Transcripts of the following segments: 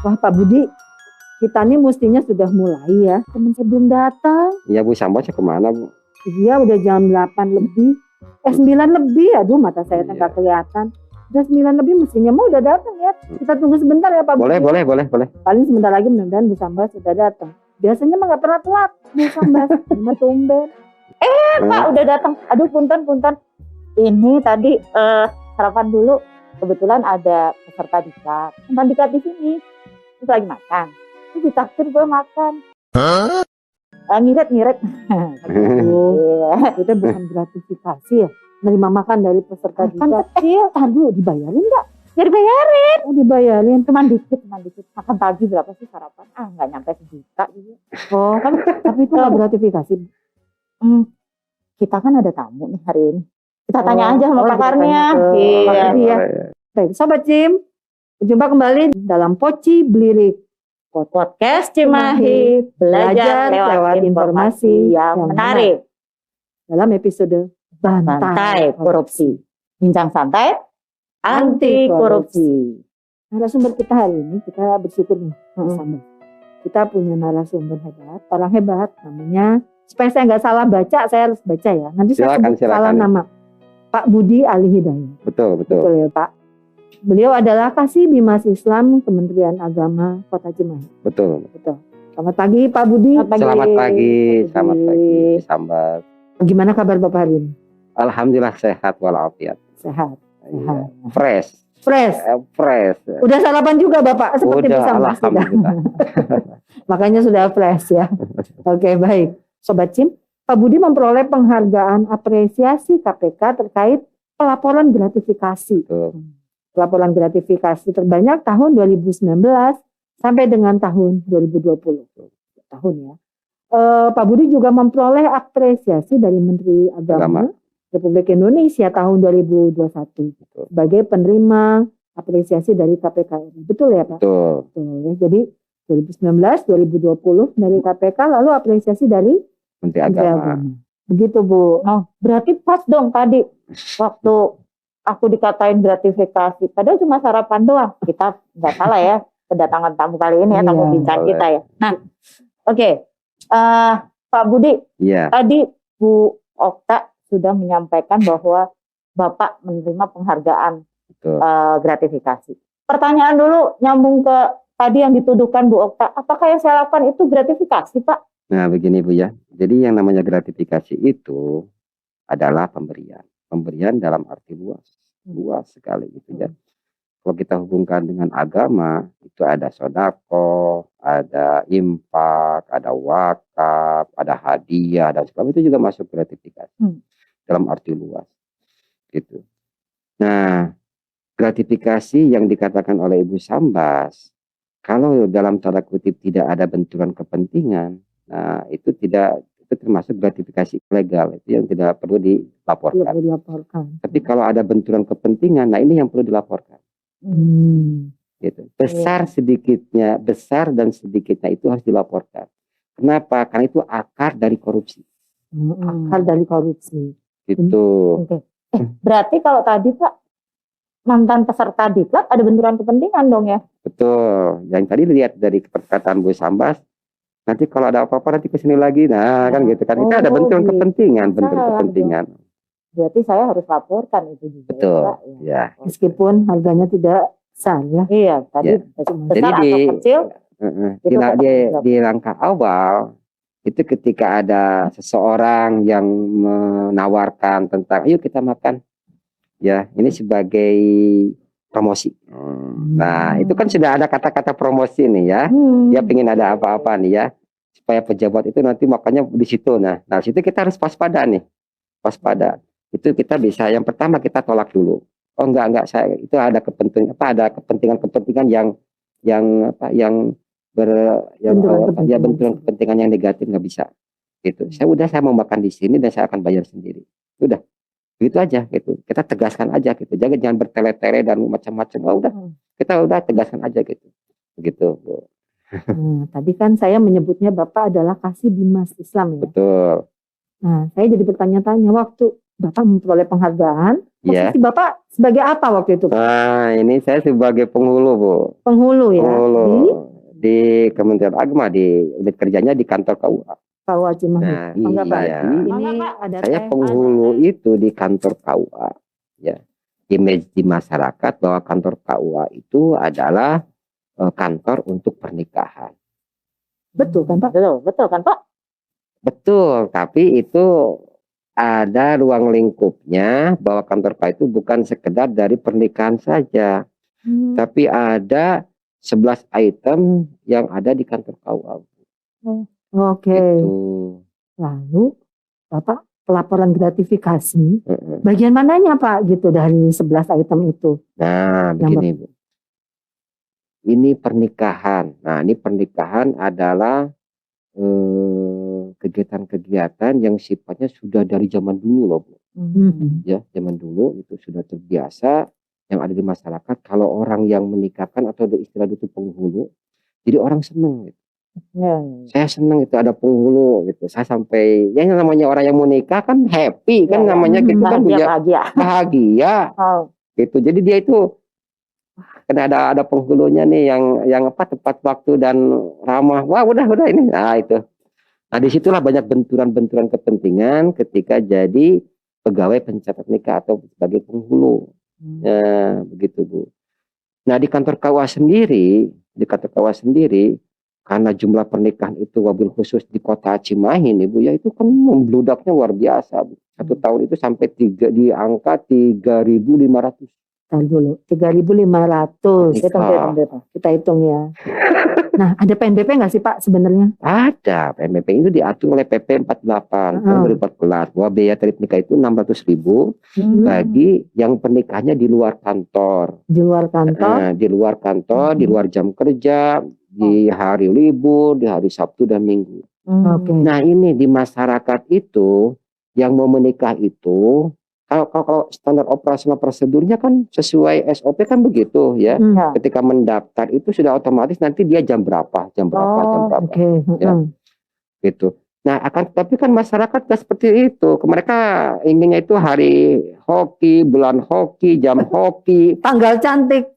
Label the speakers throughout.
Speaker 1: Wah Pak Budi, kita nih mestinya sudah mulai ya. Teman saya belum datang.
Speaker 2: Iya Bu, Sambasnya kemana Bu?
Speaker 1: Iya udah jam 8 lebih. 9 lebih, aduh mata saya nggak kelihatan. Udah 9 lebih mestinya mau udah datang ya. Kita tunggu sebentar ya Pak
Speaker 2: Boleh,
Speaker 1: Budi.
Speaker 2: boleh.
Speaker 1: Paling sebentar lagi mudah-mudahan Bu Sambas sudah datang. Biasanya mah nggak pernah telat Bu Sambas. Cuma tumben. Pak udah datang. Aduh punten. Ini tadi sarapan dulu. Kebetulan ada peserta diklat. Tentang diklat di sini. Terus lagi makan. Terus ditakdir gue makan. Ngirit. Itu bukan gratifikasi ya. Menerima makan dari peserta diklat. Kan kecil. Tahan dulu, dibayarin nggak? Ya dibayarin. Oh dibayarin. Cuman dikit. Makan pagi berapa sih sarapan? Nggak nyampe 1 juta gitu. Oh kan, tapi itu nggak gratifikasi. Kita kan ada tamu nih hari ini. Kita tanya aja sama pakarnya. Iya. Baik, Sobat Cim, berjumpa kembali dalam Poci Blirik Podcast Cimahi, belajar lewat informasi yang menarik. Dalam episode Bantai Korupsi, bincang santai anti korupsi. Narasumber kita hari ini, kita bersyukur nih bersama. Kita punya narasumber hebat, orang hebat, namanya, supaya saya nggak salah baca, saya harus baca ya. Nanti saya sebut salah nama. Pak Budi Ali Hidayat.
Speaker 2: Betul.
Speaker 1: Betul ya Pak. Beliau adalah Kasih Bimas Islam Kementerian Agama Kota Cimahi.
Speaker 2: Betul.
Speaker 1: Selamat pagi Pak Budi.
Speaker 2: Selamat pagi. Sambas.
Speaker 1: Gimana kabar Bapak hari ini?
Speaker 2: Alhamdulillah sehat walafiat.
Speaker 1: Sehat.
Speaker 2: Iya. Fresh.
Speaker 1: Udah sarapan juga Bapak seperti
Speaker 2: udah,
Speaker 1: Sambas.
Speaker 2: Alhamdulillah.
Speaker 1: Makanya sudah fresh ya. Oke, baik. Sobat Cim, Pak Budi memperoleh penghargaan apresiasi KPK terkait pelaporan gratifikasi. Pelaporan gratifikasi terbanyak tahun 2019 sampai dengan tahun 2020. Tahun ya. Pak Budi juga memperoleh apresiasi dari Menteri Agama Republik Indonesia tahun 2021 sebagai penerima apresiasi dari KPK. Betul ya Pak? Betul. Jadi 2019, 2020 dari KPK, lalu apresiasi dari Menteri Agama. Begitu Bu. Berarti pas dong tadi waktu aku dikatain gratifikasi. Padahal cuma sarapan doang. Kita nggak salah ya kedatangan tamu kali ini ya, tamu bincang kita ya. Nah, oke. Pak Budi, tadi Bu Okta sudah menyampaikan bahwa Bapak menerima penghargaan gratifikasi. Pertanyaan dulu nyambung ke tadi yang dituduhkan Bu Okta. Apakah yang saya lakukan itu gratifikasi Pak?
Speaker 2: Nah begini Bu ya, jadi yang namanya gratifikasi itu adalah pemberian dalam arti luas sekali gitu ya. Kalau kita hubungkan dengan agama, itu ada sodako, ada infak, ada wakaf, ada hadiah, dan sebagainya, itu juga masuk gratifikasi dalam arti luas gitu. Nah, gratifikasi yang dikatakan oleh Ibu Sambas, kalau dalam tanda kutip tidak ada benturan kepentingan, nah itu termasuk gratifikasi ilegal, itu yang tidak perlu dilaporkan. Tapi kalau ada benturan kepentingan, nah ini yang perlu dilaporkan. Gitu. Besar dan sedikitnya itu harus dilaporkan. Kenapa? Karena itu akar dari korupsi. Gitu.
Speaker 1: Berarti kalau tadi Pak, mantan peserta diklat ada benturan kepentingan dong ya?
Speaker 2: Betul. Yang tadi lihat dari perkataan Bu Sambas, nanti kalau ada apa-apa nanti kesini lagi, kan gitu kan. Itu ada benturan kepentingan,
Speaker 1: Berarti saya harus laporkan itu juga.
Speaker 2: Betul. Ya.
Speaker 1: Meskipun harganya tidak besar ya. Iya, tadi besar atau kecil.
Speaker 2: Di langkah awal itu ketika ada seseorang yang menawarkan tentang, ayo kita makan. Ya, ini sebagai promosi. Nah, itu kan sudah ada kata-kata promosi nih ya. Dia pengen ada apa-apa nih ya, supaya pejabat itu nanti makanya di situ. Nah, di situ kita harus waspada nih. Itu kita bisa, yang pertama kita tolak dulu. Oh enggak, saya itu ada kepentingan benturan kepentingan yang negatif, nggak bisa. Gitu. Saya mau makan di sini dan saya akan bayar sendiri. Udah. Gitu aja gitu. Kita tegaskan aja gitu. Jangan bertele-tele dan macam-macam. Kita tegaskan aja gitu. Begitu.
Speaker 1: Tadi kan saya menyebutnya Bapak adalah Kasih Bimas Islam ya.
Speaker 2: Betul.
Speaker 1: Nah, saya jadi bertanya-tanya waktu Bapak memperoleh penghargaan.
Speaker 2: Ya.
Speaker 1: Posisi Bapak sebagai apa waktu itu?
Speaker 2: Nah, ini saya sebagai penghulu, Bu.
Speaker 1: Penghulu ya?
Speaker 2: Penghulu. Di Kementerian Agama, di unit kerjanya di kantor KUA.
Speaker 1: KUA Cimahi.
Speaker 2: Nah,
Speaker 1: iya. Ini ada
Speaker 2: saya penghulu itu di kantor KUA. Ya. Image di masyarakat bahwa kantor KUA itu adalah kantor untuk pernikahan.
Speaker 1: Betul kan Pak? Betul kan Pak?
Speaker 2: Betul, tapi itu ada ruang lingkupnya bahwa kantor KUA itu bukan sekedar dari pernikahan saja. Tapi ada 11 item yang ada di kantor KUA.
Speaker 1: Oke.
Speaker 2: Gitu.
Speaker 1: Lalu Bapak pelaporan gratifikasi, bagian mananya Pak gitu dari 11 item itu?
Speaker 2: Nah, begini Bu. Ini pernikahan. Nah, ini pernikahan adalah kegiatan-kegiatan yang sifatnya sudah dari zaman dulu loh Bu. Ya, zaman dulu itu sudah terbiasa yang ada di masyarakat. Kalau orang yang menikahkan atau istilah itu penghulu, jadi orang seneng gitu. Saya seneng itu ada penghulu gitu. Saya sampai yang namanya orang yang mau nikah kan happy kan namanya gitu kan bahagia. Gitu. Jadi dia itu karena ada penghulunya nih yang apa tepat waktu dan ramah. Wah, udah ini. Nah, itu. Nah, disitulah banyak benturan-benturan kepentingan ketika jadi pegawai pencatat nikah atau sebagai penghulu. Nah, begitu Bu. Nah, di kantor KUA sendiri, karena jumlah pernikahan itu wabil khusus di kota Cimahi nih Bu, ya itu kan membludaknya luar biasa Bu. Satu tahun itu sampai di angka 3.500.
Speaker 1: Dulu 3.500. Kita hitung ya. Nah, ada PNBP nggak sih Pak sebenarnya?
Speaker 2: Ada. PNBP itu diatur oleh PP 48 tahun 2014 bahwa biaya tarif nikah itu 600.000 bagi yang pernikahannya di luar kantor. Di luar kantor, di luar jam kerja, di hari libur, di hari Sabtu dan Minggu. Nah, ini di masyarakat itu yang mau menikah itu kalau standar operasional prosedurnya kan sesuai SOP kan begitu ya. Ketika mendaftar itu sudah otomatis nanti dia jam berapa. Ya. Gitu. Nah, tapi kan masyarakat gak seperti itu. Mereka inginnya itu hari hoki, bulan hoki, jam hoki, tanggal cantik.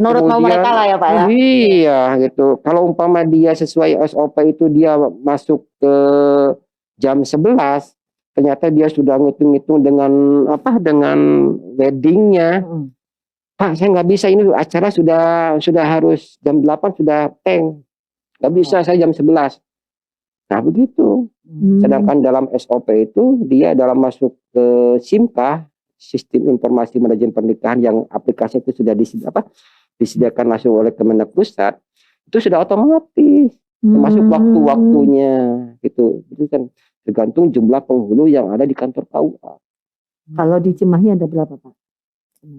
Speaker 2: Menurut mau mereka lah ya Pak ya. Iya, gitu. Kalau umpama dia sesuai SOP itu dia masuk ke jam 11, ternyata dia sudah ngitung-ngitung dengan weddingnya. Pak, saya nggak bisa, ini acara sudah harus jam 8 sudah nggak bisa, saya jam 11. Nah begitu. Sedangkan dalam SOP itu dia dalam masuk ke SIMKA, Sistem Informasi Manajemen Pernikahan, yang aplikasi itu sudah disediakan langsung oleh Kemendak Pusat, itu sudah otomatis termasuk waktu-waktunya gitu. Itu kan tergantung jumlah penghulu yang ada di kantor KUA. Kalau di Cimahi ada berapa Pak?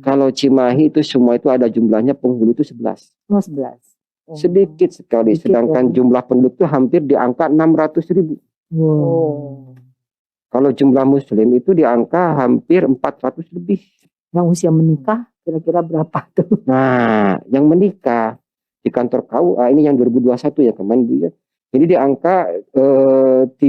Speaker 2: Kalau Cimahi itu semua itu ada jumlahnya penghulu itu 11. 11. Sedikit sekali. Sedangkan jumlah penduduk itu hampir di angka 600.000. Kalau jumlah muslim itu di angka hampir 400 lebih. Yang usia menikah kira-kira berapa tuh? Nah, yang menikah di kantor KUA ini yang 2021 ya kemarin Bu ya. Ini di angka 3.400.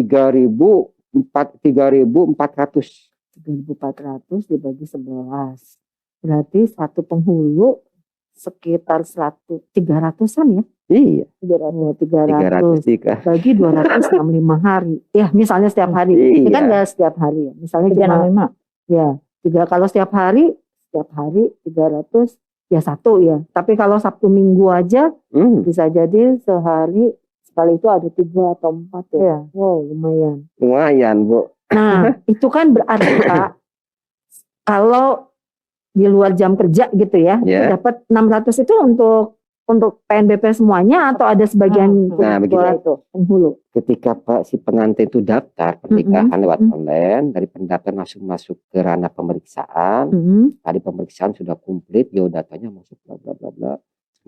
Speaker 2: 3.400 dibagi 11. Berarti satu penghulu sekitar 300-an ya? Iya. 300 bagi 265 hari. Ya, misalnya setiap hari. Iya. Ini kan enggak setiap hari ya. Misalnya 365. Ya, kalau setiap hari 300 ya satu ya. Tapi kalau Sabtu Minggu aja bisa jadi sehari sekali itu ada 3 atau 4 ya. Wow, lumayan. Lumayan, Bu. Nah, itu kan berarti Pak, kalau di luar jam kerja gitu ya, itu dapat 600 itu untuk PNBP semuanya atau ada sebagian buat penghulu? Ketika Pak si pengantin itu daftar pernikahan lewat online, dari pendaftaran langsung masuk ke ranah pemeriksaan. Tadi pemeriksaan sudah komplit, biodatanya masuk bla bla bla bla.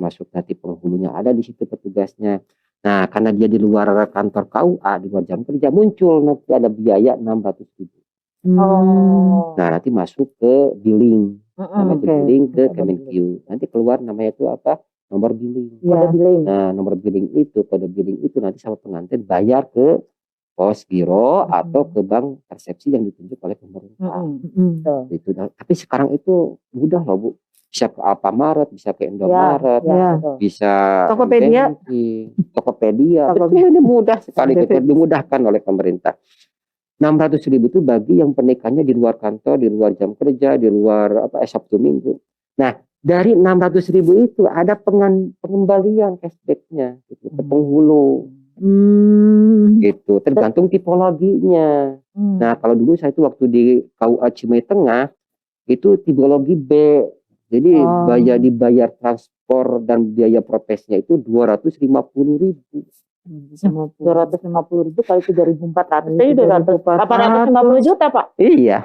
Speaker 2: Masuk nanti penghulunya ada di situ petugasnya. Nah, karena dia di luar kantor KUA, di luar jam kerja, muncul nanti ada biaya 600.000. Nah, nanti masuk ke billing. Billing ke Kemenkeu. Nanti keluar namanya itu apa? Nomor billing. Kode billing. Nah, nomor billing itu, kode billing itu nanti sama pengantin bayar ke pos giro atau ke bank persepsi yang ditunjuk oleh pemerintah. Itu. Tapi sekarang itu mudah loh Bu. Bisa ke Alfamart, bisa ke Indomaret, bisa
Speaker 1: Tokopedia.
Speaker 2: Tokopedia. Betul, ini mudah sekali, gitu, dimudahkan oleh pemerintah. 600.000 itu bagi yang pernikahannya di luar kantor, di luar jam kerja, di luar Sabtu Minggu. Nah, dari 600.000 itu ada pengembalian cashbacknya gitu, ke penghulu. Gitu, tergantung tipologinya. Nah, kalau dulu saya itu waktu di KUA Cimahi Tengah itu tipologi B. Jadi dibayar transport dan biaya protesnya itu 250.000.
Speaker 3: 250.000 kali 3.400 jadi 850 juta Pak.
Speaker 2: Iya.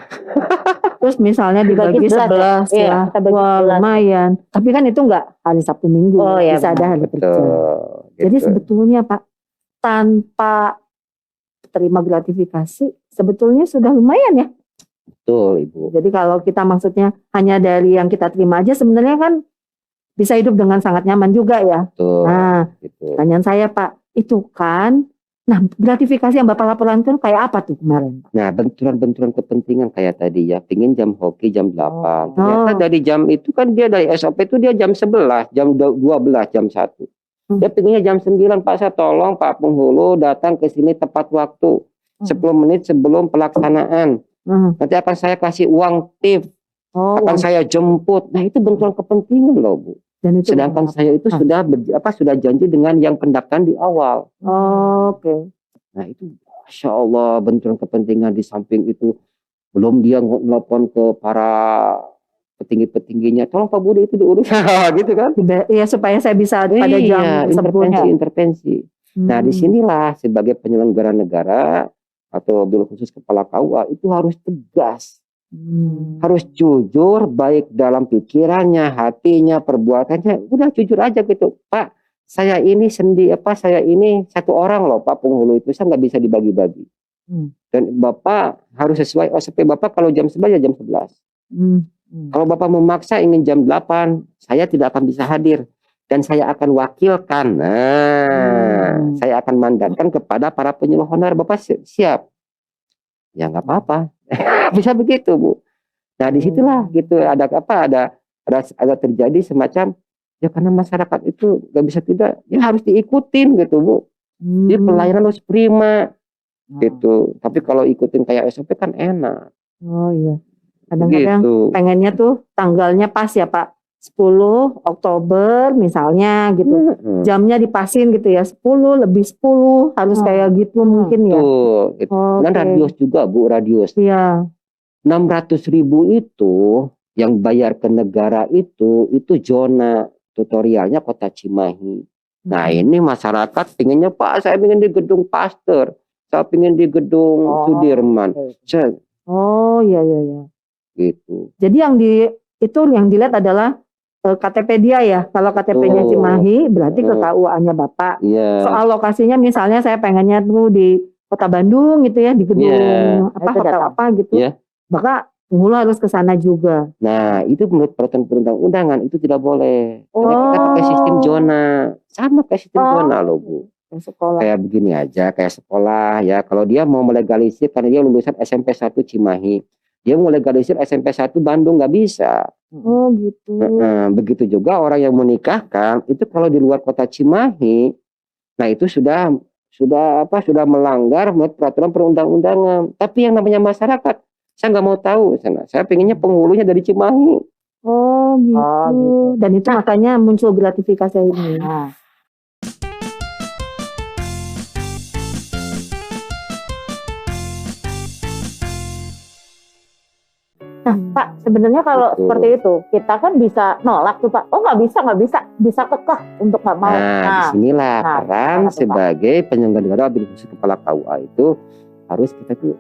Speaker 1: Terus misalnya dibagi 11 ya, wah lumayan. Tapi kan itu enggak hari Sabtu Minggu, bisa ada hari kerja.
Speaker 2: Gitu.
Speaker 1: Jadi sebetulnya Pak, tanpa terima gratifikasi sebetulnya sudah lumayan ya.
Speaker 2: Betul Ibu.
Speaker 1: Jadi kalau kita maksudnya hanya dari yang kita terima aja sebenarnya kan bisa hidup dengan sangat nyaman juga ya.
Speaker 2: Betul.
Speaker 1: Nah,
Speaker 2: gitu.
Speaker 1: Pertanyaan saya Pak, itu kan, nah gratifikasi yang Bapak laporan kayak apa tuh kemarin?
Speaker 2: Nah, benturan-benturan kepentingan kayak tadi ya, pingin jam hoki jam 8. Ternyata dari jam itu kan dia dari SOP itu dia jam 11, jam 12, jam 1. Dia pinginnya jam 9, Pak saya tolong Pak penghulu datang ke sini tepat waktu. 10 menit sebelum pelaksanaan. Nanti akan saya kasih uang tip. Akan saya jemput. Nah, itu benturan kepentingan loh, Bu. Dan itu sedangkan saya itu sudah janji dengan yang pendaftaran di awal.
Speaker 1: Oke.
Speaker 2: Nah, itu Masya Allah benturan kepentingan. Di samping itu belum dia nelpon ke para petinggi-petingginya, tolong Pak Budi itu diurus gitu kan.
Speaker 1: Iya, supaya saya bisa pada jam
Speaker 2: intervensi. Nah, disinilah sebagai penyelenggara negara atau bil khusus kepala KUA itu harus tegas. Harus jujur baik dalam pikirannya, hatinya, perbuatannya. Udah jujur aja gitu. Pak, saya ini saya ini satu orang loh Pak penghulu itu, saya nggak bisa dibagi-bagi. Dan Bapak harus sesuai OSP Bapak, kalau jam 11 ya jam 11. Kalau Bapak memaksa ingin jam 8, saya tidak akan bisa hadir. Dan saya akan wakilkan. Saya akan mandatkan kepada para penyuluh honorer. Bapak siap? Ya nggak apa-apa. Bisa begitu Bu. Nah disitulah gitu ada terjadi semacam ya, karena masyarakat itu nggak bisa tidak, ya harus diikutin gitu Bu. Jadi pelayanan harus prima gitu. Tapi kalau ikutin kayak SOP kan enak.
Speaker 1: Oh iya. Kadang-kadang pengennya tuh tanggalnya pas ya Pak. 10 Oktober misalnya gitu. Jamnya dipasin gitu ya. 10 lebih 10 harus kayak gitu mungkin ya.
Speaker 2: Gitu. Dan radius juga Bu, radius.
Speaker 1: Iya.
Speaker 2: 600.000 itu yang bayar ke negara itu zona tutorialnya Kota Cimahi. Nah, ini masyarakat pinginnya Pak, saya ingin di gedung Pasteur. Saya ingin di gedung Sudirman.
Speaker 1: Iya.
Speaker 2: Gitu.
Speaker 1: Jadi yang dilihat adalah KTP dia ya. Kalau KTP-nya Cimahi berarti ke KUA-nya Bapak. Soal lokasinya misalnya saya pengennya tuh di Kota Bandung gitu ya, di gedung hotel apa gitu. Maka penghulu harus ke sana juga.
Speaker 2: Nah, itu menurut peraturan perundang-undangan itu tidak boleh. Karena kita pakai sistem zona. Sama kayak sistem zona loh Bu.
Speaker 1: Sekolah.
Speaker 2: Kayak begini aja, kayak sekolah ya. Kalau dia mau melegalisir karena dia lulusan SMP 1 Cimahi. Dia mau legalisir SMP 1 Bandung nggak bisa.
Speaker 1: Oh gitu.
Speaker 2: Begitu juga orang yang menikahkan itu kalau di luar kota Cimahi, nah itu sudah melanggar peraturan perundang-undangan. Tapi yang namanya masyarakat, saya nggak mau tahu sana. Saya pengennya penghulunya dari Cimahi.
Speaker 1: Oh gitu. Dan itu makanya muncul gratifikasi ini.
Speaker 3: Nah Pak, sebenarnya kalau seperti itu kita kan bisa nolak tuh Pak. Nggak bisa kekeh untuk nggak mau.
Speaker 2: Disinilah peran sebagai penyelenggara bil khusus kepala KUA itu harus kita tuh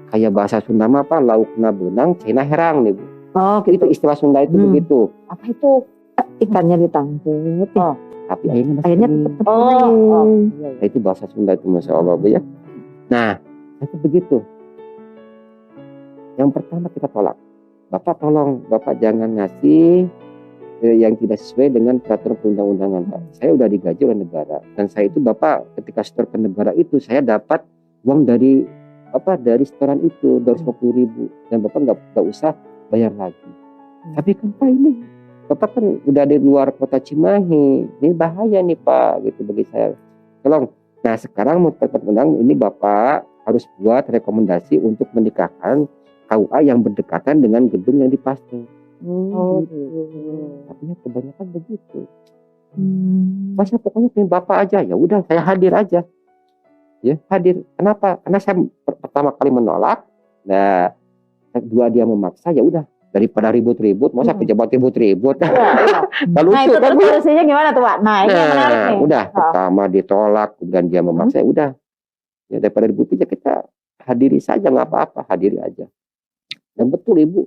Speaker 2: kayak bahasa Sunda apa, laukna benang, cina herang nih Bu.
Speaker 1: Gitu.
Speaker 2: Itu istilah Sunda itu begitu.
Speaker 3: Apa itu?
Speaker 1: Ikannya ditangkap.
Speaker 2: Tapi airnya
Speaker 1: tetap.
Speaker 2: Nah, itu bahasa Sunda itu Masya Allah Bu ya. Nah, itu begitu. Yang pertama kita tolak. Bapak tolong, Bapak jangan ngasih yang tidak sesuai dengan peraturan perundang-undangan Pak. Saya udah digaji oleh negara. Dan saya itu Bapak ketika setor ke negara itu saya dapat uang dari setoran itu 250.000 dan Bapak nggak usah bayar lagi. Tapi kan Pak, ini Bapak kan udah di luar kota Cimahi, ini bahaya nih Pak gitu bagi saya. Tolong. Nah sekarang menurut undang ini Bapak harus buat rekomendasi untuk menikahkan KUA yang berdekatan dengan gedung yang dipaste. Tapi ya kebanyakan begitu. Masa pokoknya punya Bapak aja, ya udah saya hadir aja. Ya hadir. Kenapa? Karena saya pertama kali menolak. Nah, kedua dia memaksa, ya udah daripada ribut-ribut, masa pejabat ribut-ribut.
Speaker 3: Nah itu kan solusinya gimana tuh Pak? Nah ini yang menarik nih.
Speaker 2: Udah pertama ditolak, kemudian dia memaksa, ya udah. Ya daripada ribut aja kita hadiri saja, nggak apa-apa, hadiri aja. Dan betul Ibu,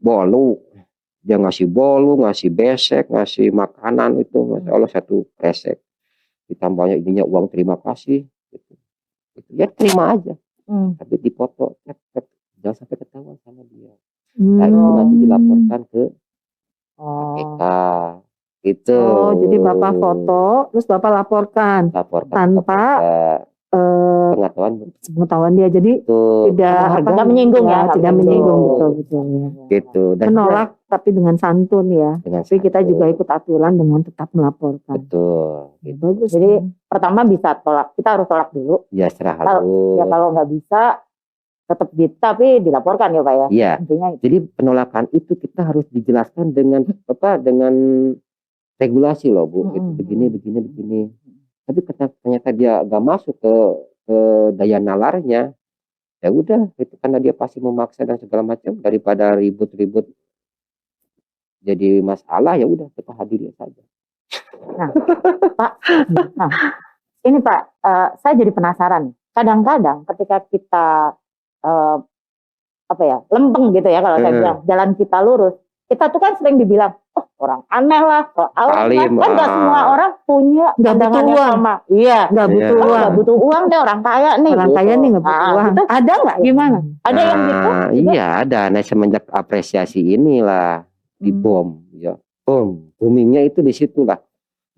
Speaker 2: bolu. Dia ngasih bolu, ngasih besek, ngasih makanan itu, Masya Allah satu kresek. Ditambahnya ininya uang terima kasih. Gitu. Ya terima aja. Tapi dipoto, jangan sampai ketahuan sama dia. Nah itu nanti dilaporkan ke KPK. Gitu.
Speaker 1: Oh, jadi Bapak foto, terus Bapak laporkan tanpa pengetahuan dia. Jadi tidak menyinggung ya, tidak menyinggung betul.
Speaker 2: Gitu. Dan
Speaker 1: menolak tapi dengan santun ya. Tapi kita juga ikut aturan dengan tetap melaporkan.
Speaker 2: Betul.
Speaker 1: Gitu. Bagus.
Speaker 3: Jadi pertama bisa tolak, kita harus tolak dulu.
Speaker 2: Ya serah dulu.
Speaker 3: Ya kalau nggak bisa tetap tapi dilaporkan ya Pak ya.
Speaker 2: Iya. Jadi penolakan itu kita harus dijelaskan dengan dengan regulasi loh Bu. Gitu. Begini. Tapi ternyata dia nggak masuk ke daya nalarnya, ya udah itu karena dia pasti memaksa dan segala macam, daripada ribut-ribut jadi masalah, ya udah kita hadiri saja.
Speaker 3: Nah Pak, ini Pak, saya jadi penasaran. Kadang-kadang ketika kita lempeng gitu ya, kalau saya bilang jalan kita lurus, kita tuh kan sering dibilang orang aneh lah,
Speaker 2: alim,
Speaker 3: kan nggak semua orang punya pandangan yang sama. Iya,
Speaker 1: nggak butuh uang,
Speaker 3: nggak butuh uang deh, orang kaya nih.
Speaker 1: Orang kaya nih nggak butuh uang.
Speaker 3: Gitu. Ada nggak gimana? Ada yang gitu?
Speaker 2: Iya ada. Nah semenjak apresiasi inilah di bom, ya boomingnya itu di situlah.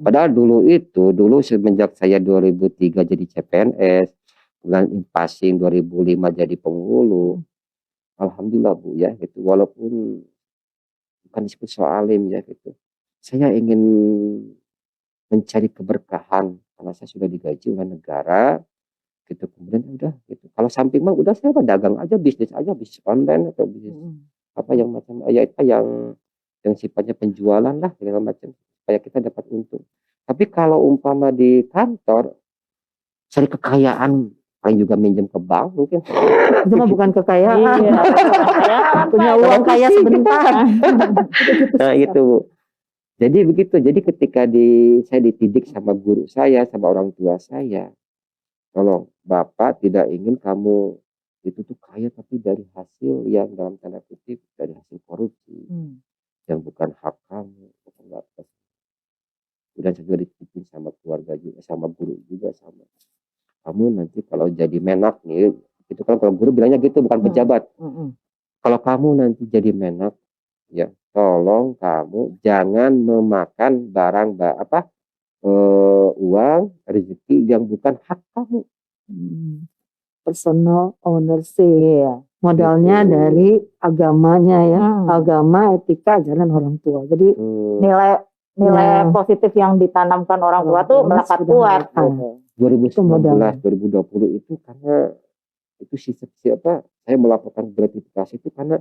Speaker 2: Padahal dulu semenjak saya 2003 jadi CPNS, bulan passing 2005 jadi penghulu. Alhamdulillah Bu ya gitu, walaupun bukan disebut soal alim ya gitu. Saya ingin mencari keberkahan karena saya sudah digaji oleh negara gitu. Kemudian udah gitu. Kalau samping mah udah saya dagang aja, bisnis online atau bisnis apa yang macam yang sifatnya penjualan lah segala macam supaya kita dapat untung. Tapi kalau umpama di kantor cari kekayaan, paling juga minjem ke bank mungkin.
Speaker 1: Itu mah bukan kekayaan. Punya uang kaya sebentar.
Speaker 2: Nah itu Bu. Jadi begitu. Jadi ketika saya dididik sama guru saya, sama orang tua saya, tolong Bapak tidak ingin kamu itu tuh kaya tapi dari hasil yang dalam tanda kutip dari hasil korupsi, yang bukan hak kamu. Kemudian saya juga dididik sama keluarga juga, sama guru juga sama. Kamu nanti kalau jadi menak nih, itu kan kalau guru bilangnya gitu, bukan pejabat. Kalau kamu nanti jadi menak, ya tolong kamu jangan memakan uang rezeki yang bukan hak kamu.
Speaker 1: Personal ownership. Modalnya dari agamanya ya, agama, etika, ajaran orang tua. Jadi
Speaker 3: nilai positif yang ditanamkan orang tua tuh melekat kuat.
Speaker 2: 2019, 2020 itu karena itu saya melaporkan gratifikasi itu karena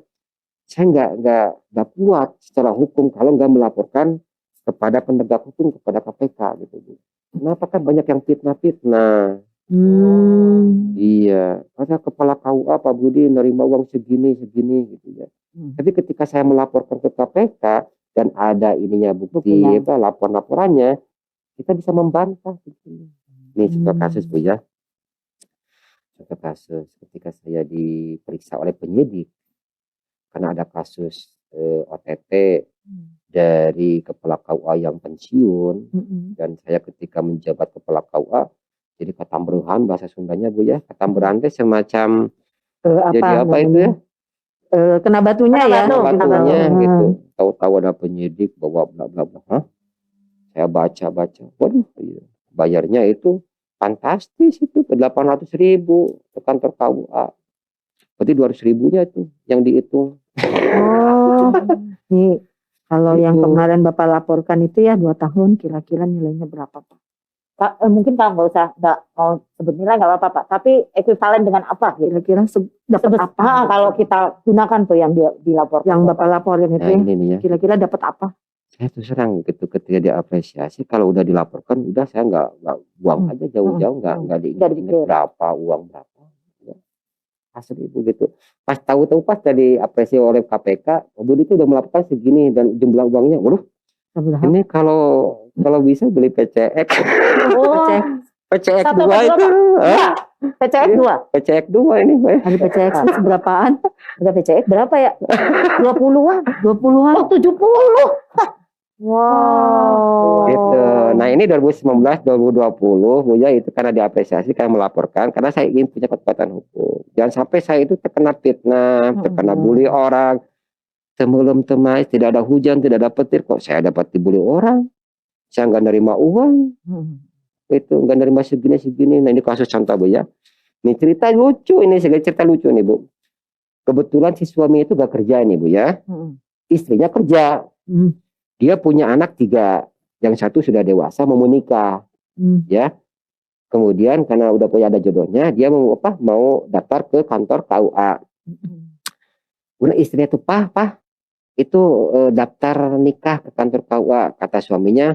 Speaker 2: saya nggak kuat secara hukum kalau nggak melaporkan kepada penegak hukum, kepada KPK gitu. Kenapa kan banyak yang fitnah. Iya, karena kepala KUA Pak Budi nerima uang segini gitu ya. Tapi ketika saya melaporkan ke KPK dan ada ininya bukti laporannya, kita bisa membantah gitu. Ini contoh kasus Bu ya. Contoh kasus ketika saya diperiksa oleh penyidik karena ada kasus OTT dari kepala KUA yang pensiun, dan saya ketika menjabat kepala KUA jadi katamberuhan bahasa Sundanya Bu ya. Katamberuhan itu semacam jadi apa itu ya?
Speaker 1: Kena batunya ya.
Speaker 2: Kena batunya gitu. Tahu-tahu ada penyidik bawa bla bla bla. Saya baca. Waduh, bayarnya itu fantastis itu, 800.000 ke kantor KUA. Berarti 200.000-nya itu yang dihitung.
Speaker 1: Oh, nih kalau yang
Speaker 2: Itu.
Speaker 1: kemarin Bapak laporkan itu ya 2 tahun kira-kira nilainya berapa Pak?
Speaker 3: Pak, mungkin Pak nggak mau sebut nilai nggak apa-apa Pak, tapi ekuivalen dengan apa gitu?
Speaker 1: Kira-kira dapat apa?
Speaker 3: Kalau kita gunakan tuh yang dia dilaporkan.
Speaker 1: Yang Bapak laporin itu
Speaker 2: Nah, ini nih ya.
Speaker 1: kira-kira dapat apa?
Speaker 2: Saya tuh serang gitu ketika diapresiasi, kalau udah dilaporkan udah saya nggak buang aja jauh-jauh, nggak diingat berapa uang berapa. Hasil ibu gitu. Pas tahu-tahu pas dari apresiasi oleh KPK, Budi itu udah melaporkan segini dan jumlah uangnya, waduh, ini kalau bisa beli PCX.
Speaker 3: Oh,
Speaker 2: PCX
Speaker 3: satu
Speaker 2: 2 itu.
Speaker 3: PCX 2.
Speaker 2: PCX 2 ini, Pak.
Speaker 1: Ada PCX seberapaan?
Speaker 3: Ada PCX berapa ya? 20-an.
Speaker 1: 20-an.
Speaker 3: Oh, 70. Wow.
Speaker 2: Gitu. Nah, ini 2019 2020 Bu ya, itu karena diapresiasi karena melaporkan karena saya ingin punya kekuatan hukum. Jangan sampai saya itu terkena fitnah, terkena bully orang. Sebelum temai tidak ada hujan, tidak ada petir, kok saya dapat dibully orang. Saya nggak nerima uang. Itu nggak nerima segini. Nah, ini kasus contoh Bu ya. Ini cerita lucu, ini cerita lucu nih Bu. Kebetulan si suami itu gak kerja nih Bu ya. Istrinya kerja. Dia punya anak 3. Yang satu sudah dewasa mau menikah. Ya. Kemudian karena udah punya ada jodohnya, dia mau daftar ke kantor KUA. Kemudian istrinya tuh, Pak, itu daftar nikah ke kantor KUA. Kata suaminya,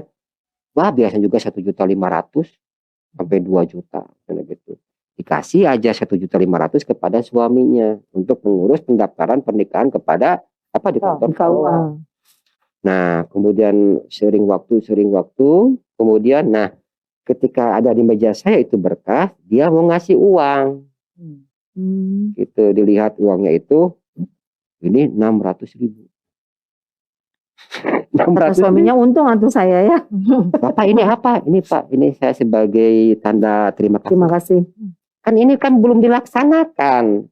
Speaker 2: wah biasa juga 1.500.000 sampai 2 juta gitu. Dikasih aja 1.500.000 kepada suaminya untuk mengurus pendaftaran pernikahan kepada di kantor KUA. Nah, kemudian sering waktu, kemudian ketika ada di meja saya itu berkas, dia mau ngasih uang. Gitu, dilihat uangnya itu ini 600.000.
Speaker 1: Suaminya untung atau saya ya?
Speaker 2: Bapak ini apa? Ini Pak, ini saya sebagai tanda terima kasih.
Speaker 1: Terima kasih.
Speaker 2: Kan ini kan belum dilaksanakan.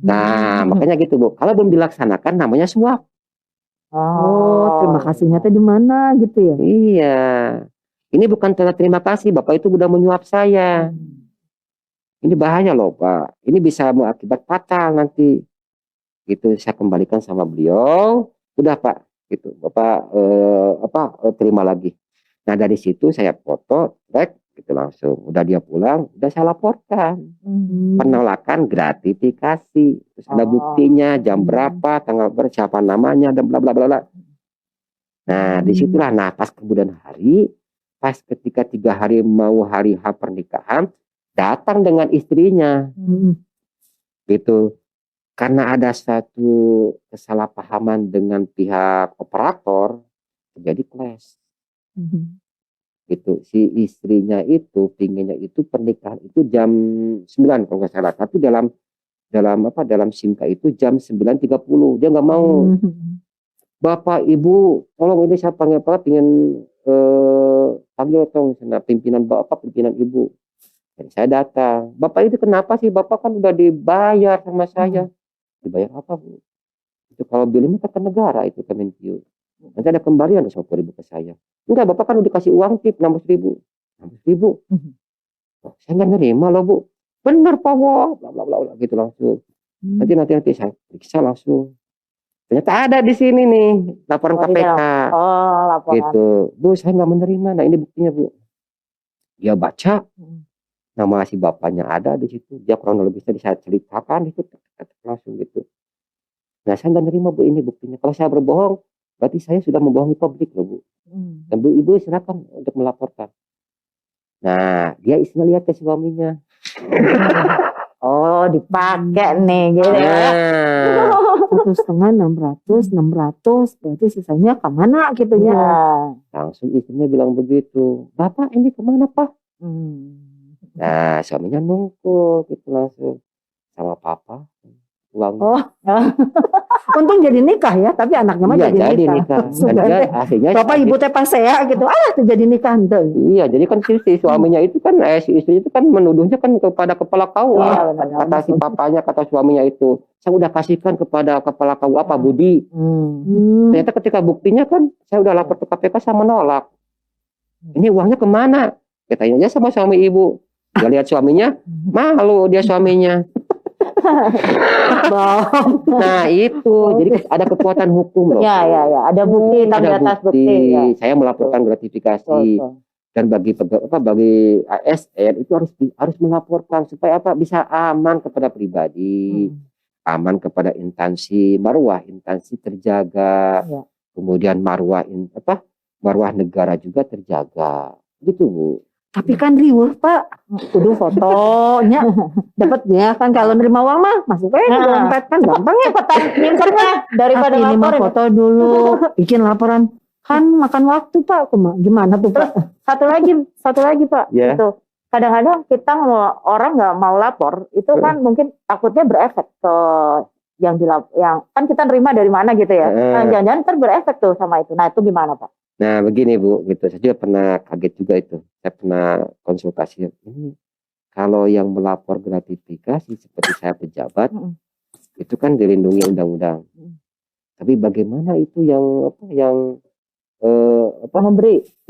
Speaker 2: Nah, makanya gitu Bu. Kalau belum dilaksanakan namanya suap.
Speaker 1: Oh, terima kasihnya tadi di mana gitu ya?
Speaker 2: Iya. Ini bukan tanda terima kasih, Bapak itu udah menyuap saya. Ini bahaya loh, Pak. Ini bisa mengakibat fatal nanti. Gitu, saya kembalikan sama beliau. Udah, Pak. Gitu. Bapak terima lagi. Nah, dari situ saya foto, gitu langsung. Udah dia pulang, udah saya laporkan. Penolakan gratifikasi. Terus ada buktinya, jam berapa, tanggal berapa, siapa namanya, dan bla bla bla bla. Nah, disitulah, pas kemudian hari, pas ketika 3 hari mau hari H pernikahan, datang dengan istrinya. Gitu. Karena ada satu kesalahpahaman dengan pihak operator, terjadi clash. Gitu. Si istrinya itu pinginnya itu pernikahan itu jam 9 kalau nggak salah, tapi dalam SIMKA itu jam 9.30 dia nggak mau. Bapak Ibu tolong ini saya panggil ingin panggil tolong pimpinan Bapak, pimpinan Ibu. Dan saya datang. Bapak itu kenapa sih? Bapak kan udah dibayar sama saya. Dibayar apa Bu? Itu kalau bilingnya ke negara itu Kemenkyu. Nanti ada kembalian 10.000 ke saya. Enggak, Bapak kan udah dikasih uang tip 600.000. 600.000. Saya nggak nerima loh Bu. Bener Pak Wo. Bla bla bla gitu langsung. Nanti saya periksa langsung. Ternyata ada di sini nih laporan KPK.
Speaker 3: Laporan.
Speaker 2: Gitu. Bu, saya nggak menerima. Nah, ini buktinya Bu. Dia baca. Nama si bapaknya ada di situ. Dia kronologisnya saya ceritakan itu langsung gitu. Nah, saya nggak nerima Bu, ini buktinya. Kalau saya berbohong, berarti saya sudah membohongi publik loh Bu. Dan Bu, Ibu silakan untuk melaporkan. Nah, dia istrinya lihat ke suaminya.
Speaker 3: Oh, dipakai nih gitu ya.
Speaker 1: 1,5 600 berarti sisanya kemana gitu ya?
Speaker 2: Langsung istrinya bilang begitu. Bapak ini kemana Pak? Nah, suaminya nunggu gitu langsung sama papa uang.
Speaker 1: Untung jadi nikah ya, tapi anaknya mah jadi nikah.
Speaker 2: Dan dia akhirnya
Speaker 1: Bapak Ibu teh pasea gitu, tuh jadi nikah ente.
Speaker 2: Iya, jadi kan si suaminya itu kan si istri itu kan menuduhnya kan kepada kepala KUA. Kata si papanya, kata suaminya itu, saya udah kasihkan kepada kepala KUA Pak Budi. Ternyata ketika buktinya kan saya udah lapor ke KPK, saya menolak. Ini uangnya kemana? Katanya sama suami ibu. Dia lihat suaminya, malu dia suaminya. Nah itu, jadi ada kekuatan hukum loh.
Speaker 3: Ya, ada bukti, tapi
Speaker 2: Ada
Speaker 3: atas
Speaker 2: bukti.
Speaker 3: bukti. Ya.
Speaker 2: Saya melaporkan gratifikasi. Dan bagi ASN itu harus melaporkan supaya apa? Bisa aman kepada pribadi, aman kepada instansi, marwah instansi terjaga. Ya. Kemudian marwah negara juga terjaga. Gitu, Bu.
Speaker 1: Tapi kan riuh, Pak. Kudu fotonya. Dapatnya kan kalau nerima uang mah masuk aja ke dompet kan gampang ya.
Speaker 3: Cepetan nyimpennya daripada
Speaker 1: ini mah foto dulu, bikin laporan. Kan makan waktu, Pak. Gimana tuh, Pak?
Speaker 3: Satu lagi Pak. Yeah. Itu kadang-kadang kita orang nggak mau lapor, itu kan mungkin takutnya berefek ke yang kan kita nerima dari mana gitu ya. Nah, jangan-jangan berefek tuh sama itu. Nah, itu gimana, Pak?
Speaker 2: Nah, begini, Bu, gitu. Saya juga pernah kaget juga itu. Saya pernah konsultasi. Ini kalau yang melapor gratifikasi seperti saya pejabat, itu kan dilindungi undang-undang. Tapi bagaimana itu yang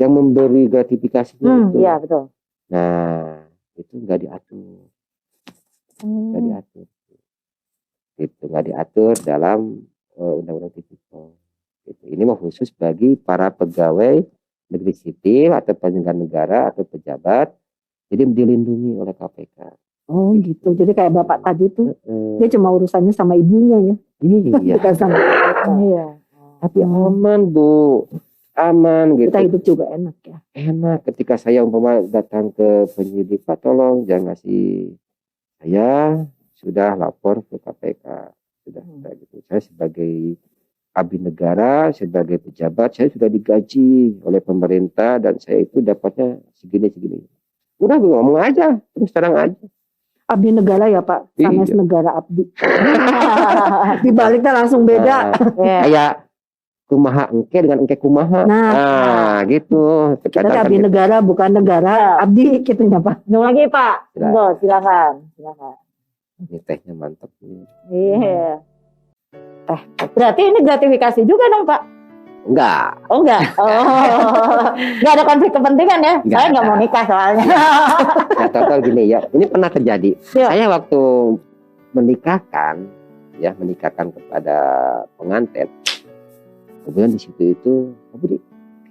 Speaker 2: memberi gratifikasi itu?
Speaker 3: Iya, betul.
Speaker 2: Nah, itu nggak diatur. Nggak diatur. Itu nggak diatur dalam undang-undang tipikor. Gitu. Ini mah khusus bagi para pegawai negeri sipil atau penyelenggara negara atau pejabat, jadi dilindungi oleh KPK.
Speaker 1: Oh gitu, jadi kayak bapak tadi tuh, dia cuma urusannya sama ibunya ya.
Speaker 2: Iya.
Speaker 1: Bukan sama KPK.
Speaker 3: Iya.
Speaker 2: Tapi aman, Bu, aman gitu.
Speaker 1: Kita hidup juga enak ya.
Speaker 2: Enak. Ketika saya umpama datang ke penyidik, Pak tolong jangan ngasih, saya sudah lapor ke KPK, sudah gitu. Saya sebagai abdi negara, sebagai pejabat, saya sudah digaji oleh pemerintah dan saya itu dapatnya segini. Udah gue ngomong aja, terus terang aja.
Speaker 1: Abdi negara ya Pak, sanes negara abdi. Dibaliknya langsung beda.
Speaker 2: Kayak kumaha engke dengan engke kumaha. Nah gitu.
Speaker 1: Kita abdi gitu. Negara bukan negara abdi gitu ya Pak.
Speaker 3: Nunggu lagi Pak. Silakan.
Speaker 2: Ini tehnya mantap.
Speaker 3: Iya. Berarti ini gratifikasi juga dong Pak?
Speaker 2: Enggak.
Speaker 3: Oh enggak. Enggak ada konflik kepentingan ya? Enggak, saya nggak mau nikah soalnya.
Speaker 2: Nah, total gini ya. Ini pernah terjadi. Ya. Saya waktu menikahkan kepada pengantin. Kemudian di situ itu,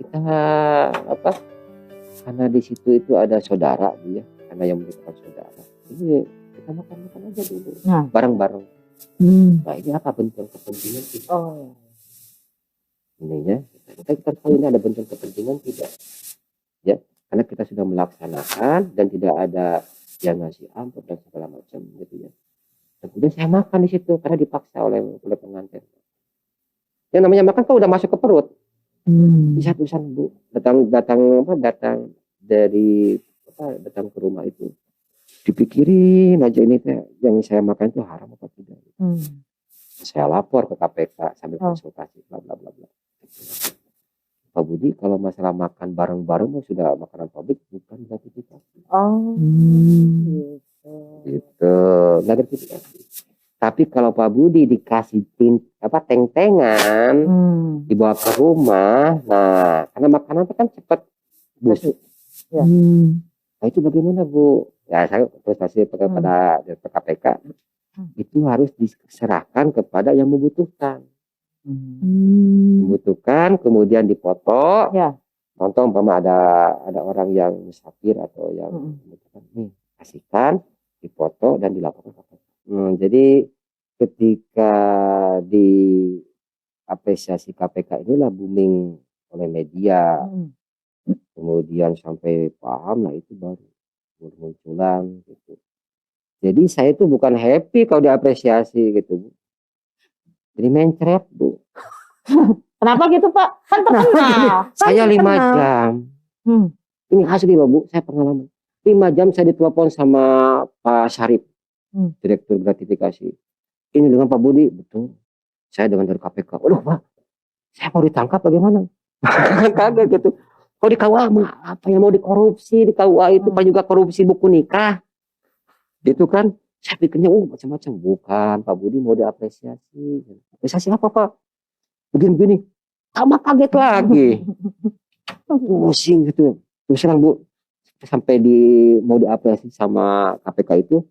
Speaker 2: kita karena di situ itu ada saudara, ya, karena yang menikahkan saudara. Jadi kita makan aja dulu, bareng-bareng. Nah ini apa bentuk kepentingan kita?
Speaker 3: Oh.
Speaker 2: Ininya kita tahu ini ada bentuk kepentingan tidak? Ya, karena kita sudah melaksanakan dan tidak ada yang ngasih amplop dan segala macam gitu ya. Dan kemudian saya makan di situ karena dipaksa oleh pengantin. Yang namanya makan kan udah masuk ke perut. Bisa tulisan Bu datang ke rumah itu. Dipikirin aja ini yang saya makan itu haram apa tidak. Saya lapor ke KPK sambil konsultasi bla bla bla bla. Pak Budi, kalau masalah makan bareng-bareng sudah makanan publik bukan gratifikasi.
Speaker 3: Oh.
Speaker 2: Gitu. Nggak gratifikasi. Tapi kalau Pak Budi dikasih teng-tengan dibawa ke rumah, nah karena makanan itu kan cepat busuk.
Speaker 3: Ya.
Speaker 2: Nah itu bagaimana Bu? Ya saya konsultasi kepada KPK itu harus diserahkan kepada yang membutuhkan. Membutuhkan, kemudian dipoto.
Speaker 3: Ya.
Speaker 2: Contoh umpama ada orang yang musafir atau yang membutuhkan, kasihkan, dipoto dan dilaporkan KPK. Jadi ketika diapresiasi KPK inilah booming oleh media, kemudian sampai paham, nah itu baru munculan gitu. Jadi saya itu bukan happy kalau diapresiasi gitu Bu. Jadi mencret Bu.
Speaker 3: Kenapa gitu Pak? Kan terkenal.
Speaker 2: Saya 5 jam. Ini asli loh Bu, saya pengalaman. 5 jam saya ditelepon sama Pak Syarif, Direktur Gratifikasi. Ini dengan Pak Budi, betul. Saya dengan dari KPK. Waduh Pak, saya mau ditangkap bagaimana? Kaget gitu. Kalau di KUA apa yang mau dikorupsi di KUA itu Pak juga korupsi buku nikah. Gitu kan. Saya pikirnya macam-macam. Bukan, Pak Budi mau diapresiasi. Apresiasi apa Pak? Begini-begini. Tambah kaget lagi. Pusing gitu. Terus terang Bu, sampai mau diapresiasi sama KPK itu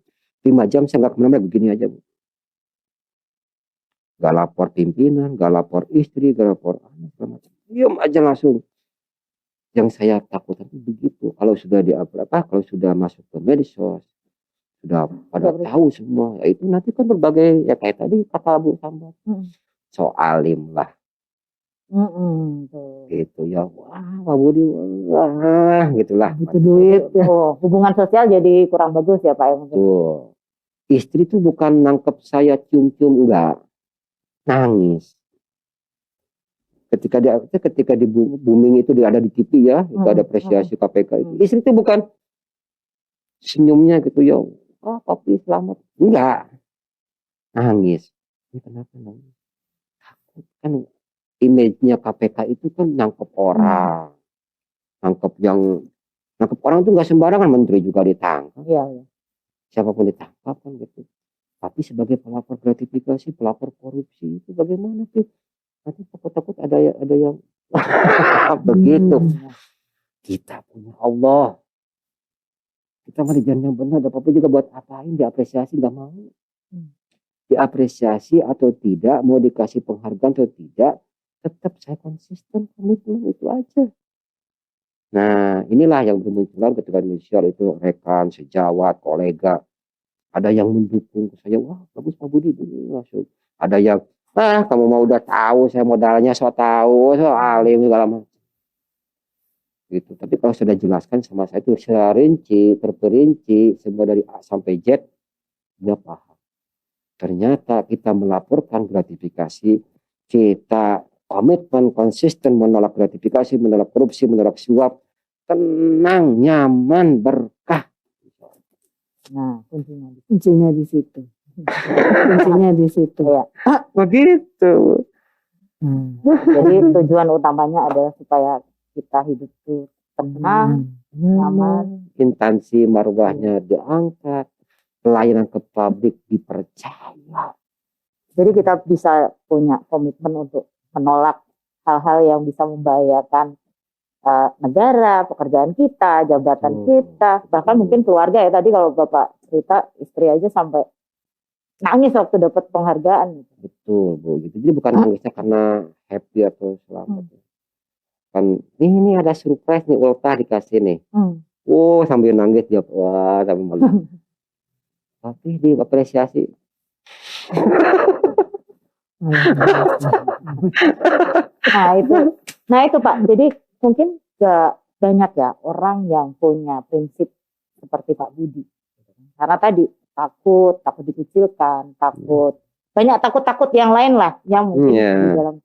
Speaker 2: 5 jam saya nggak kemana-mana, begini aja Bu. Gak lapor pimpinan, gak lapor istri, gak lapor anak, diam aja langsung. Yang saya takutkan itu begitu, kalau sudah kalau sudah masuk ke medsos, sudah pada tahu semua, ya itu nanti kan berbagai, ya kayak tadi kata Bu Sambat, soalim lah. Gitu ya, wah Pak Budi, wah gitulah.
Speaker 1: Itu duit.
Speaker 3: Hubungan sosial jadi kurang bagus ya Pak ya mungkin.
Speaker 2: Tuh. Istri tuh bukan nangkep saya cium-cium, enggak. Nangis. Ketika di booming itu ada di TV ya, itu ada apresiasi KPK itu. Istri itu bukan senyumnya gitu ya, papi selamat. Enggak. Nangis. Ini kenapa nangis? Takut kan, image-nya KPK itu kan nangkep orang. Nangkep orang itu nggak sembarangan, menteri juga ditangkap.
Speaker 3: Iya.
Speaker 2: Siapapun ditangkap kan gitu. Tapi sebagai pelapor gratifikasi, pelapor korupsi itu bagaimana tuh? Nanti takut-takut ada yang begitu. Kita punya Allah. Kita mah di jalan yang benar. Apa juga buat apain diapresiasi, nggak mau. Diapresiasi atau tidak, mau dikasih penghargaan atau tidak, tetap saya konsisten, komitmen itu aja. Nah inilah yang bermunculan ketika inisial itu rekan, sejawat, kolega. Ada yang mendukung ke saya, wah bagus Pak Budi, langsung. Ada yang, kamu mau udah tahu, saya modalnya so tahu, so alim segala macam. Gitu. Tapi kalau sudah jelaskan sama saya itu serinci, terperinci, semua dari A sampai Z, dia paham. Ternyata kita melaporkan gratifikasi, kita komitmen konsisten menolak gratifikasi, menolak korupsi, menolak suap, tenang, nyaman, berkah.
Speaker 3: Nah,
Speaker 1: kuncinya di situ. Kuncinya di situ.
Speaker 3: Ya.
Speaker 2: Begitu.
Speaker 3: Jadi tujuan utamanya adalah supaya kita hidup itu tenang, nyaman,
Speaker 2: instansi marwahnya diangkat, pelayanan ke publik dipercaya.
Speaker 3: Jadi kita bisa punya komitmen untuk menolak hal-hal yang bisa membahayakan negara, pekerjaan kita, jabatan kita, bahkan mungkin keluarga ya. Tadi kalau Bapak cerita istri aja sampai nangis waktu dapat penghargaan.
Speaker 2: Betul Bu, gitu. Jadi bukan nangisnya karena happy atau selamat. Kan ini ada surprise nih, ultah dikasih nih. Sambil nangis dia, wah sambil malu. Tapi diapresiasi.
Speaker 3: Nah itu Pak, jadi mungkin gak banyak ya orang yang punya prinsip seperti Pak Budi. Karena tadi takut dikucilkan, banyak takut yang lain lah yang mungkin di dalam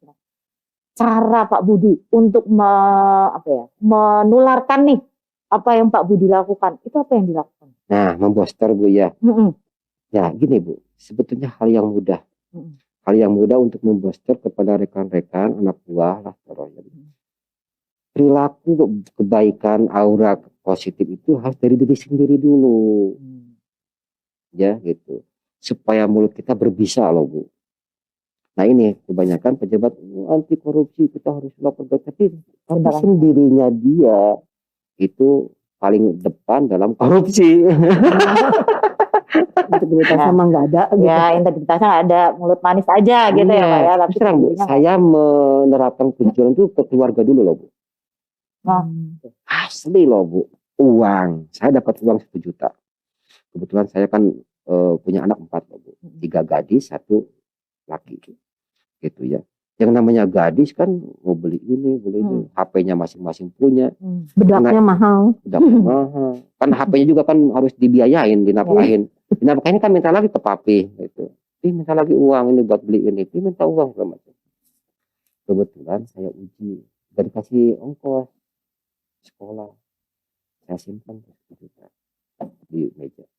Speaker 3: cara Pak Budi untuk menularkan nih apa yang Pak Budi lakukan, itu apa yang dilakukan?
Speaker 2: Nah, membooster Bu ya. Ya gini Bu, sebetulnya hal yang mudah. Hal yang mudah untuk membooster kepada rekan-rekan, anak buah lah. Perilaku kebaikan, aura positif itu harus dari diri sendiri dulu. Ya gitu. Supaya mulut kita berbisa loh Bu. Nah ini kebanyakan pejabat anti korupsi, kita harus lapor, tapi sendirinya dia itu paling depan dalam korupsi.
Speaker 1: Integritasnya emang nggak ada. Gitu.
Speaker 3: Ya integritasnya nggak ada, mulut manis aja gitu ya Pak ya.
Speaker 2: Tapi terang Bu, saya menerapkan kunjungan itu ke keluarga dulu loh Bu. Asli loh Bu, uang. Saya dapat uang 1 juta. Kebetulan saya kan punya anak 4 loh Bu. 3 gadis, 1 laki. Gitu ya. Yang namanya gadis kan mau beli ini, HP-nya masing-masing punya.
Speaker 1: Bedaknya mahal.
Speaker 2: Bedaknya mahal. Kan HP-nya juga kan harus dibiayain, dinafkahin. Dinafkahin kan minta lagi ke papi gitu. Minta lagi uang ini buat beli ini, minta uang segala macam. Kebetulan saya uji, gak dikasih ongkos sekolah. Saya simpan di meja.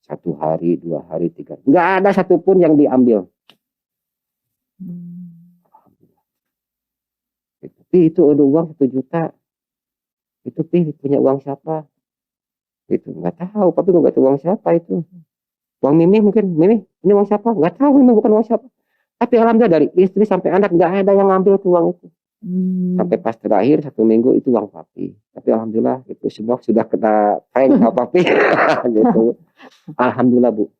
Speaker 2: 1 hari, 2 hari, 3 hari. Nggak ada satupun yang diambil. Itu ada uang 1 juta. Itu punya uang siapa? Itu nggak tahu, tapi nggak tahu uang siapa itu. Uang Mimi mungkin, Mimi ini uang siapa? Nggak tahu, Mimi bukan uang siapa. Tapi alhamdulillah dari istri sampai anak nggak ada yang ngambil uang itu. Sampai pas terakhir 1 minggu itu uang papi. Tapi alhamdulillah itu semua sudah kena prank sama papi. Gitu. Alhamdulillah Bu.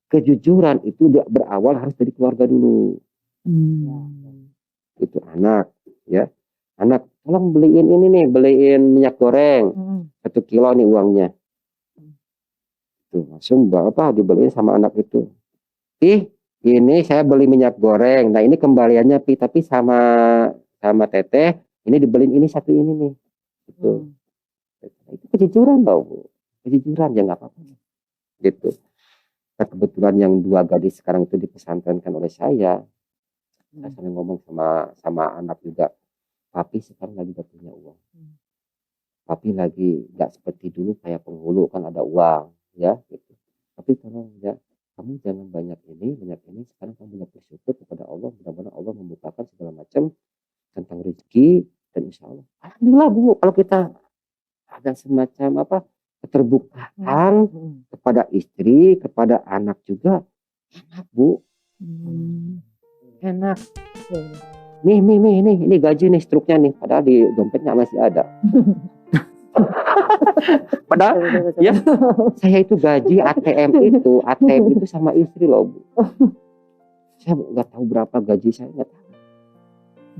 Speaker 2: Kejujuran itu berawal harus dari keluarga dulu. Itu anak, ya. Anak, tolong beliin ini nih, beliin minyak goreng. 1 kilo nih uangnya. Tuh, langsung bapak dibeliin sama anak itu. Ini saya beli minyak goreng. Nah ini kembaliannya tapi sama teteh ini dibeliin ini 1 ini nih. Gitu. Itu kejujuran tau Bu. Kejujuran ya nggak apa-apa. Gitu. Nah, kebetulan yang 2 gadis sekarang itu dipesantrenkan oleh saya. Saya sering ngomong sama anak juga. Papi sekarang lagi gak punya uang. Papi lagi gak seperti dulu kayak penghulu kan ada uang, ya. Gitu. Tapi tolong ya, kamu jangan banyak ini. Sekarang kamu banyak bersyukur kepada Allah. Mudah-mudahan Allah membukakan segala macam tentang rezeki dan insya Allah. Alhamdulillah Bu, kalau kita ada semacam keterbukaan kepada istri, kepada anak juga enak Bu. Enak. Nih, ini gaji nih struknya nih, padahal di dompetnya masih ada. Padahal ya saya itu gaji ATM itu sama istri loh Bu. Saya nggak tahu berapa gaji saya, nggak tahu.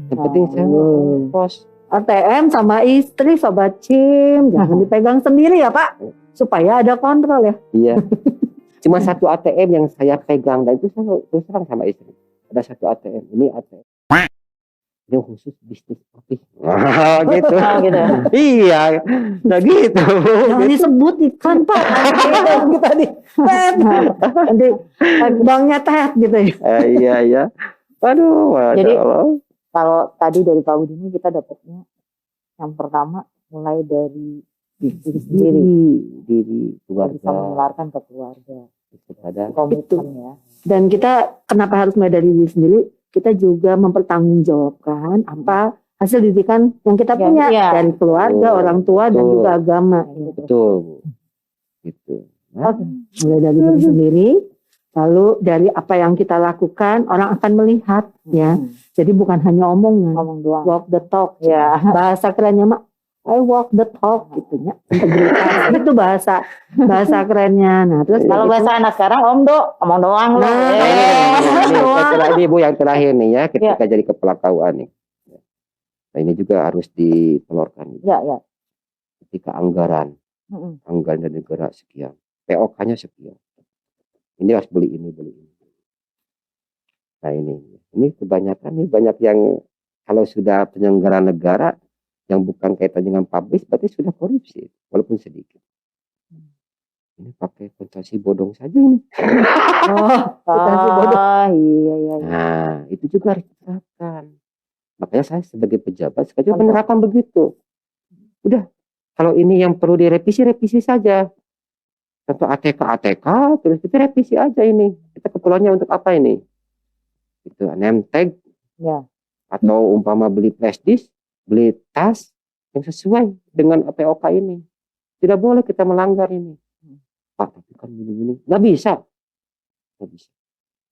Speaker 2: Yang penting saya pos.
Speaker 1: ATM sama istri Sobat Cim, jangan dipegang sendiri ya Pak, supaya ada kontrol ya.
Speaker 2: Iya. Cuma 1 ATM yang saya pegang dan itu saya terus terang sama istri. Ada 1 ATM, ini ATM. Ini khusus bisnis papi. Gitu.
Speaker 3: Gitu.
Speaker 2: Iya, nah gitu.
Speaker 1: Jangan disebut kan Pak. Kita di nanti banknya tet gitu ya.
Speaker 2: Iya. Waduh,
Speaker 3: Jadi
Speaker 2: Allah.
Speaker 3: kalau tadi dari Pak Budi ini kita dapatnya yang pertama mulai dari
Speaker 2: diri keluarga.
Speaker 3: bisa menularkan ke keluarga.
Speaker 2: Kepada
Speaker 3: Komitmen ya.
Speaker 1: Dan kita kenapa harus mulai dari diri sendiri? Kita juga mempertanggungjawabkan apa hasil didikan yang kita punya dari keluarga, orang tua dan juga agama.
Speaker 2: Betul. Gitu.
Speaker 1: Nah, mulai dari diri sendiri, lalu dari apa yang kita lakukan orang akan melihat ya. Jadi bukan hanya omongan,
Speaker 3: Ngomong doang.
Speaker 1: walk the talk.
Speaker 3: Ya.
Speaker 1: Bahasa kerennya Mak, I walk the talk gitu ya. Integritas itu bahasa kerennya. Nah, terus
Speaker 3: Kalau bahasa anak sekarang ngomong doang loh.
Speaker 2: Ini Bu yang terakhir nih ya, ketika jadi kepala KUA nih. Nah ini juga harus ditelurkan.
Speaker 3: Ya.
Speaker 2: Ketika anggaran dari negara sekian, POK-nya sekian. Ini harus beli ini. Nah ini kebanyakan banyak yang kalau sudah penyelenggara negara yang bukan kaitan dengan publis berarti sudah korupsi walaupun sedikit. Ini pakai konsultasi bodong saja ini.
Speaker 1: konsultasi bodong.
Speaker 3: Iya.
Speaker 2: Nah itu juga harus diterapkan. Makanya saya sebagai pejabat sekarang penerapan begitu. Udah kalau ini yang perlu direvisi saja. Contoh ATK terus kita revisi aja ini. Kita keperluannya untuk apa ini? Itu name tag.
Speaker 3: Ya.
Speaker 2: Atau umpama beli flash disk, beli tas yang sesuai dengan POK ini. Tidak boleh kita melanggar ini. Pak, tapi kan gini. Nggak bisa.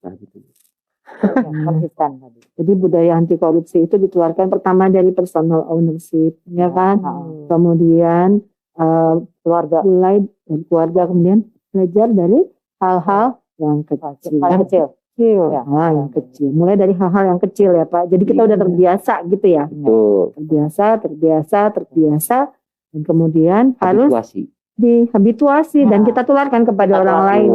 Speaker 2: Nah, gitu.
Speaker 3: Konsisten tadi.
Speaker 1: Jadi budaya anti korupsi itu dikeluarkan pertama dari personal ownership, ya kan? Kemudian
Speaker 3: Keluarga.
Speaker 1: mulai dari keluarga, kemudian belajar dari hal-hal yang kecil. Yang kecil. Mulai dari hal-hal yang kecil ya Pak. Jadi kita udah terbiasa gitu ya. Terbiasa. Dan kemudian harus dihabituasi dan kita tularkan kepada orang lain.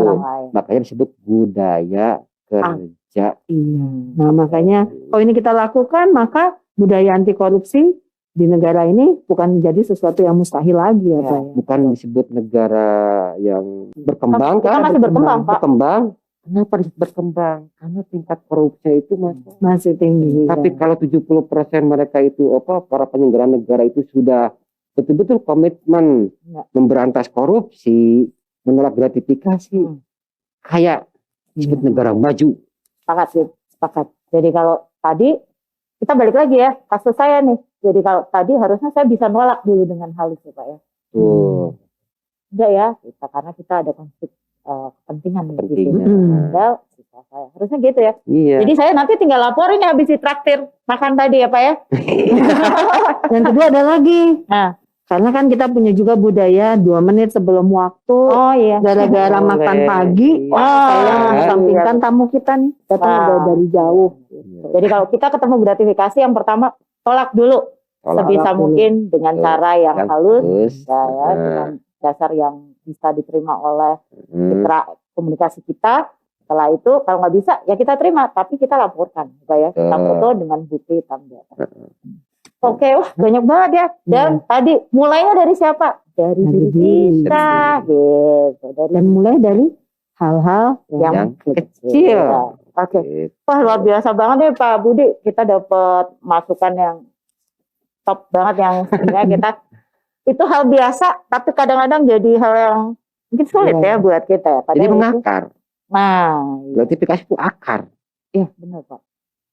Speaker 2: Makanya disebut budaya kerja.
Speaker 1: Iya. Nah makanya kalau ini kita lakukan maka budaya anti korupsi di negara ini bukan menjadi sesuatu yang mustahil lagi ya Pak.
Speaker 2: Bukan disebut negara yang berkembang kan?
Speaker 3: Kita masih berkembang Pak.
Speaker 2: Kenapa disebut berkembang? Karena tingkat korupsi itu
Speaker 1: masih tinggi.
Speaker 2: Tapi kalau 70% mereka itu para penyelenggara negara itu sudah betul-betul komitmen memberantas korupsi, menolak gratifikasi, kayak disebut negara maju.
Speaker 3: Sepakat. Jadi kalau tadi kita balik lagi ya kasus saya nih. Jadi kalau tadi harusnya saya bisa nolak dulu dengan hal itu Pak ya.
Speaker 2: Tuh.
Speaker 3: Enggak ya, karena kita ada konflik kepentingan.
Speaker 2: Kepentingan.
Speaker 3: Saya harusnya gitu ya.
Speaker 2: Iya.
Speaker 3: Jadi saya nanti tinggal laporin ya habis ditraktir makan tadi ya Pak ya.
Speaker 1: Yang kedua ada lagi.
Speaker 3: Nah.
Speaker 1: Karena kan kita punya juga budaya 2 menit sebelum waktu.
Speaker 3: Oh iya.
Speaker 1: Gara-gara makan pagi, saya mengesampingkan tamu kita nih datang udah dari jauh.
Speaker 3: Jadi kalau kita ketemu gratifikasi yang pertama tolak dulu sebisa mungkin dengan cara yang halus, dengan dasar yang bisa diterima oleh mitra komunikasi kita. Setelah itu kalau nggak bisa ya kita terima, tapi kita laporkan, ya kita foto dengan bukti tanda. Oke, wah banyak banget ya. Dan tadi mulainya dari siapa? Dari diri kita, gitu.
Speaker 1: Dan mulai dari hal-hal yang kecil.
Speaker 3: Oke. Wah luar biasa banget nih Pak Budi. Kita dapat masukan yang top banget yang sebenarnya kita itu hal biasa, tapi kadang-kadang jadi hal yang mungkin sulit ya buat kita.
Speaker 2: Jadi mengakar.
Speaker 3: Nah,
Speaker 2: gratifikasi itu akar.
Speaker 3: Iya benar Pak.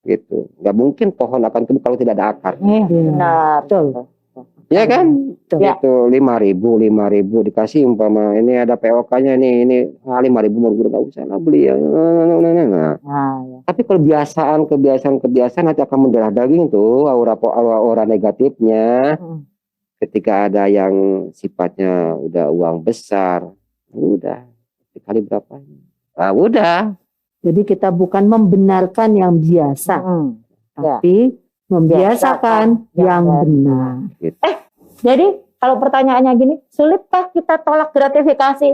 Speaker 2: Gitu, nggak mungkin pohon akan tumbuh kalau tidak ada akar.
Speaker 3: Benar,
Speaker 1: betul.
Speaker 2: Ya kan, itu 5.000 dikasih umpama ini ada POK-nya ini 5.000 mau nggak usah lah beli ya. Tapi kebiasaan nanti akan mendarah daging tuh aura negatifnya. Ketika ada yang sifatnya udah uang besar, udah dikali berapa? Udah.
Speaker 1: Jadi kita bukan membenarkan yang biasa, tapi membiasakan yang benar.
Speaker 3: Jadi kalau pertanyaannya gini, sulitkah kita tolak gratifikasi?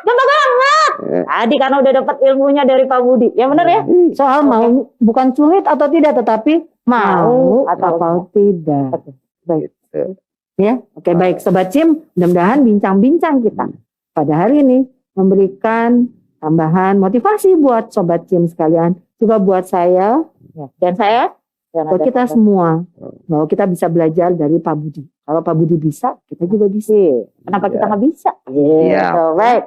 Speaker 3: Gampang banget. Tadi karena udah dapat ilmunya dari Pak Budi, ya benar ya?
Speaker 1: Soal mau bukan sulit atau tidak, tetapi mau atau tidak. Baik. Ya, oke baik Sobat Cim, mudah-mudahan bincang-bincang kita pada hari ini memberikan tambahan motivasi buat Sobat Cim sekalian, juga buat saya
Speaker 3: dan saya,
Speaker 1: buat kita semua, bahwa kita bisa belajar dari Pak Budi. Kalau Pak Budi bisa, kita juga bisa.
Speaker 3: Kenapa kita nggak bisa?
Speaker 2: Iya.
Speaker 3: Baik.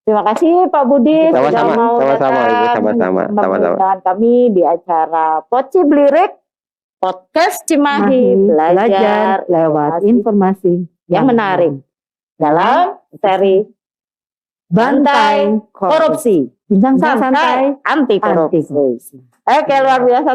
Speaker 3: Terima kasih Pak Budi sudah mau datang kami di acara Poci Blirik Podcast Cimahi belajar
Speaker 1: lewat informasi
Speaker 3: yang menarik dalam seri Bantai Korupsi, bincang santai anti korupsi. Oke, luar biasa.